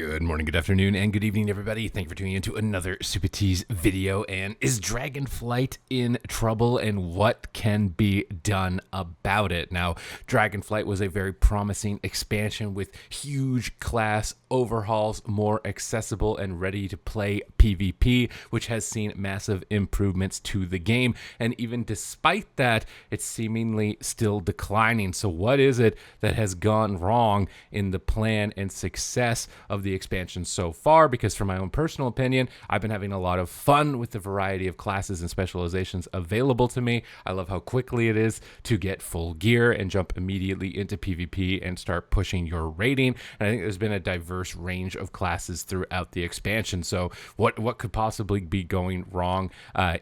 Good morning, good afternoon, and good evening, everybody. Thank you for tuning into another Supatease video. And is Dragonflight in trouble, and what can be done about it? Now, Dragonflight was a very promising expansion with huge class overhauls, more accessible and ready to play PvP, which has seen massive improvements to the game. And even despite that, it's seemingly still declining. So what is it that has gone wrong in the plan and success of the expansion so far? Because from my own personal opinion, I've been having a lot of fun with the variety of classes and specializations available to me. I love how quickly it is to get full gear and jump immediately into PvP and start pushing your rating. And I think there's been a diverse range of classes throughout the expansion. So what could possibly be going wrong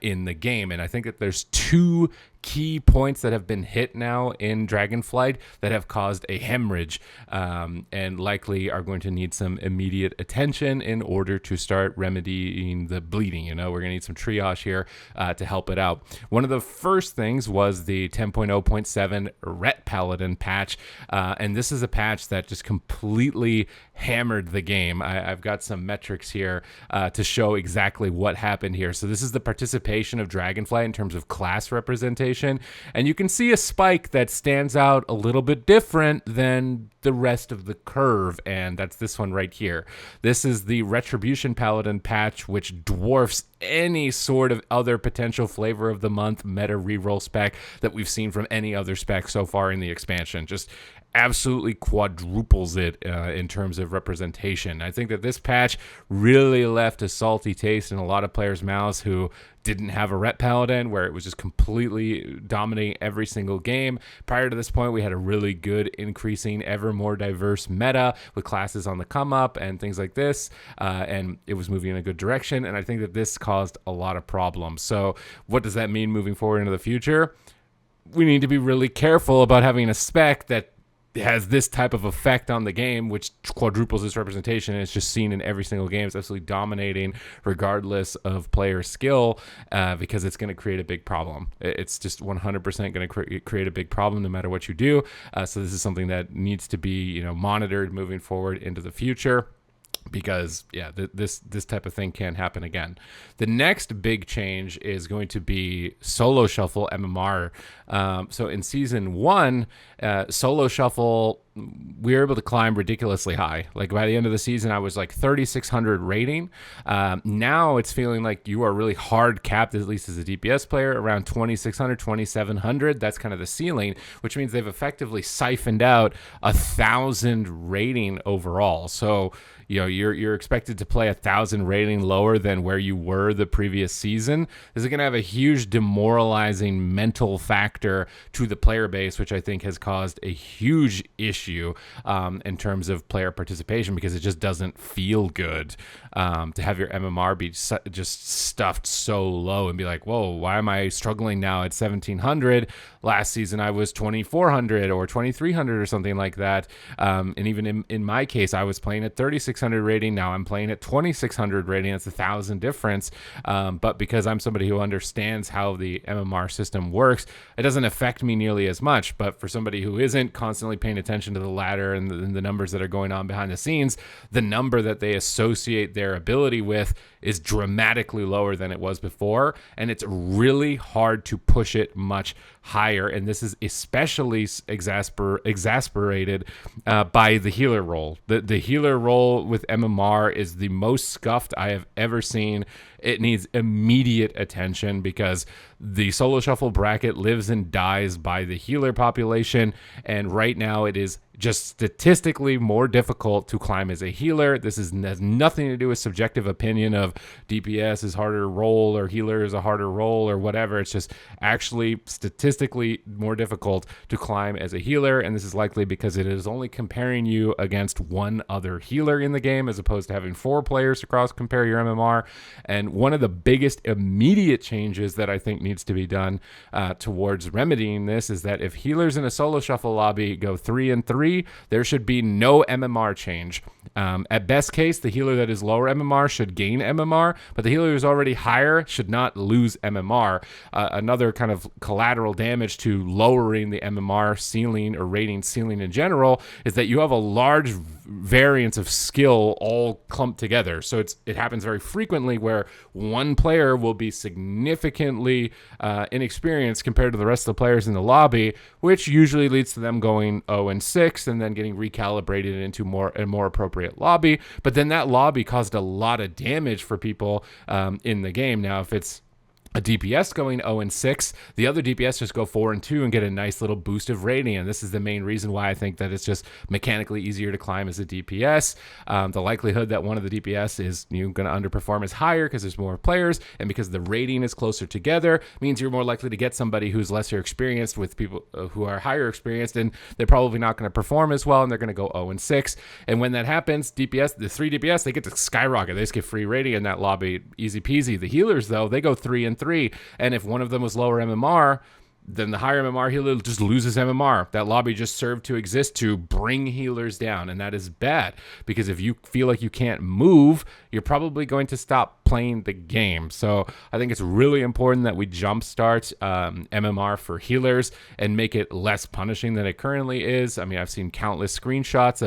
in the game? And I think that there's two key points that have been hit now in Dragonflight that have caused a hemorrhage and likely are going to need some immediate attention in order to start remedying the bleeding. You know, we're going to need some triage here to help it out. One of the first things was the 10.0.7 Ret Paladin patch, and this is a patch that just completely hammered the game. I've got some metrics here to show exactly what happened here. So this is the participation of Dragonflight in terms of class representation. And you can see a spike that stands out a little bit different than the rest of the curve, and that's this one right here. This is the Retribution Paladin patch, which dwarfs any sort of other potential flavor of the month meta reroll spec that we've seen from any other spec so far in the expansion. Just absolutely quadruples it in terms of representation. I think that this patch really left a salty taste in a lot of players' mouths who didn't have a Ret Paladin, where it was just completely dominating every single game. Prior to this point, we had a really good, increasing, ever more diverse meta with classes on the come up and things like this, and it was moving in a good direction, and I think that this caused a lot of problems. So what does that mean moving forward into the future? We need to be really careful about having a spec that has this type of effect on the game, which quadruples its representation, and it's just seen in every single game. It's absolutely dominating regardless of player skill, because it's going to create a big problem. It's just 100% going to create a big problem no matter what you do. So this is something that needs to be, monitored moving forward into the future, because this type of thing can't happen again. The next big change is going to be solo shuffle MMR. So in season 1, solo shuffle, we were able to climb ridiculously high. Like by the end of the season, I was like 3,600 rating. Now it's feeling like you are really hard capped, at least as a DPS player, around 2,600, 2,700. That's kind of the ceiling, which means they've effectively siphoned out 1,000 rating overall. So you're expected to play 1,000 rating lower than where you were the previous season. This is going to have a huge demoralizing mental factor to the player base, which I think has caused a huge issue in terms of player participation, because it just doesn't feel good to have your MMR be just stuffed so low and be like, whoa, why am I struggling now at 1,700? Last season I was 2,400 or 2,300 or something like that. And even in my case, I was playing at 3,600 rating. Now I'm playing at 2,600 rating. That's 1,000 difference. But because I'm somebody who understands how the MMR system works, it doesn't affect me nearly as much. But for somebody who isn't constantly paying attention to the ladder and the numbers that are going on behind the scenes, the number that they associate their ability with is dramatically lower than it was before, and it's really hard to push it much higher. And this is especially exasperated by the healer role. The healer role with MMR is the most scuffed I have ever seen. It needs immediate attention because the solo shuffle bracket lives and dies by the healer population, and right now it is just statistically more difficult to climb as a healer. This has nothing to do with subjective opinion of DPS is harder to roll or healer is a harder roll or whatever. It's just actually statistically more difficult to climb as a healer, and this is likely because it is only comparing you against one other healer in the game as opposed to having 4 players to cross compare your MMR. And one of the biggest immediate changes that I think needs to be done towards remedying this is that if healers in a solo shuffle lobby go 3 and 3, there should be no MMR change. At best case, the healer that is lower MMR should gain MMR, but the healer who's already higher should not lose MMR. Another kind of collateral damage to lowering the MMR ceiling or rating ceiling in general is that you have a large variants of skill all clumped together. So it happens very frequently where one player will be significantly inexperienced compared to the rest of the players in the lobby, which usually leads to them going 0-6 and then getting recalibrated into a more appropriate lobby. But then that lobby caused a lot of damage for people in the game. Now, if it's a DPS going 0-6, the other DPS just go 4-2 and get a nice little boost of rating. And this is the main reason why I think that it's just mechanically easier to climb as a DPS. The likelihood that one of the DPS is going to underperform is higher because there's more players, and because the rating is closer together means you're more likely to get somebody who's lesser experienced with people who are higher experienced, and they're probably not going to perform as well, and they're going to go 0-6. And when that happens, the 3 DPS, they get to skyrocket. They just get free rating in that lobby, easy peasy. The healers, though, they go 3-3. And if one of them was lower MMR, then the higher MMR healer just loses MMR. That lobby just served to exist to bring healers down, and that is bad, because if you feel like you can't move, you're probably going to stop playing the game. So I think it's really important that we jumpstart MMR for healers and make it less punishing than it currently is. I mean, I've seen countless screenshots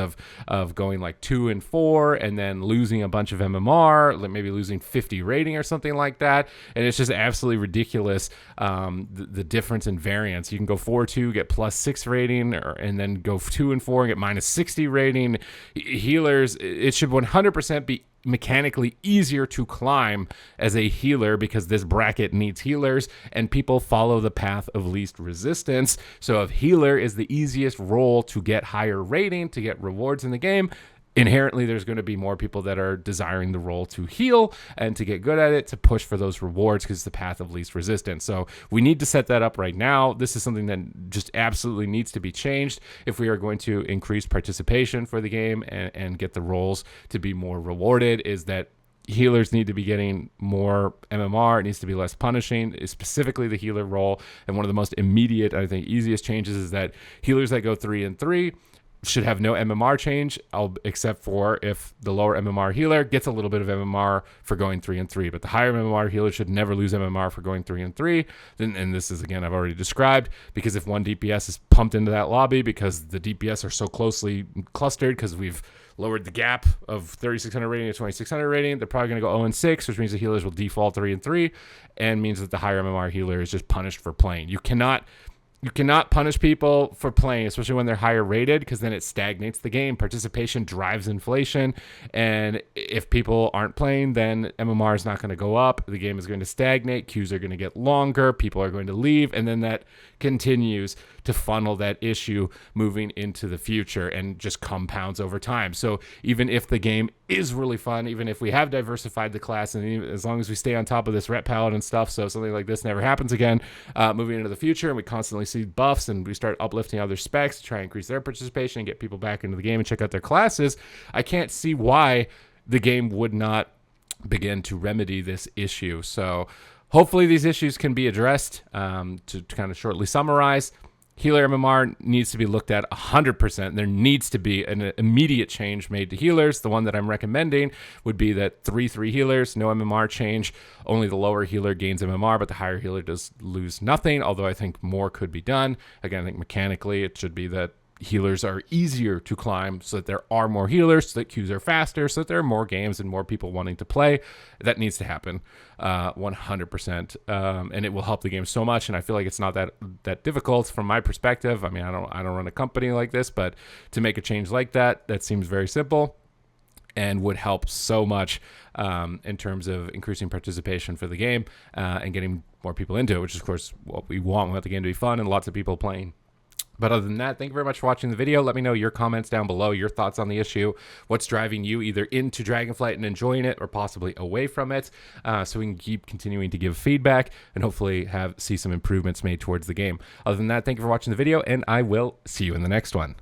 of going like 2-4 and then losing a bunch of MMR, like maybe losing 50 rating or something like that, and it's just absolutely ridiculous, the difference in variance. You can go 4-2, get +6 rating, and then go 2-4 and get -60 rating. Healers, it should 100% be mechanically easier to climb as a healer, because this bracket needs healers and people follow the path of least resistance. So if healer is the easiest role to get higher rating, to get rewards in the game, inherently there's going to be more people that are desiring the role to heal and to get good at it, to push for those rewards, because it's the path of least resistance. So we need to set that up right now. This is something that just absolutely needs to be changed if we are going to increase participation for the game and get the roles to be more rewarded. Is that healers need to be getting more MMR. It needs to be less punishing, specifically the healer role. And one of the most immediate, I think, easiest changes is that healers that go 3-3 should have no MMR change, except for if the lower MMR healer gets a little bit of MMR for going 3-3. But the higher MMR healer should never lose MMR for going 3-3. And this is, again, I've already described, because if one DPS is pumped into that lobby because the DPS are so closely clustered, because we've lowered the gap of 3,600 rating to 2,600 rating, they're probably going to go 0-6, which means the healers will default 3-3, and means that the higher MMR healer is just punished for playing. You cannot punish people for playing, especially when they're higher rated, because then it stagnates the game. Participation drives inflation, and if people aren't playing, then MMR is not going to go up. The game is going to stagnate. Queues are going to get longer. People are going to leave, and then that continues to funnel that issue moving into the future and just compounds over time. So even if the game is really fun, even if we have diversified the class, and even, as long as we stay on top of this rep palette and stuff, so something like this never happens again moving into the future, and we constantly see buffs and we start uplifting other specs to try and increase their participation and get people back into the game and check out their classes, I can't see why the game would not begin to remedy this issue. So hopefully these issues can be addressed. To kind of shortly summarize, healer MMR needs to be looked at 100%. There needs to be an immediate change made to healers. The one that I'm recommending would be that 3-3 healers, no MMR change. Only the lower healer gains MMR, but the higher healer does lose nothing, although I think more could be done. Again, I think mechanically it should be that healers are easier to climb, so that there are more healers, so that queues are faster, so that there are more games and more people wanting to play. That needs to happen 100%, and it will help the game so much. And I feel like it's not that difficult from my perspective. I mean, I don't run a company like this, but to make a change like that seems very simple and would help so much in terms of increasing participation for the game and getting more people into it, which is of course what we want. We want the game to be fun and lots of people playing. But other than that, thank you very much for watching the video. Let me know your comments down below, your thoughts on the issue, what's driving you either into Dragonflight and enjoying it or possibly away from it, so we can keep continuing to give feedback and hopefully see some improvements made towards the game. Other than that, thank you for watching the video, and I will see you in the next one.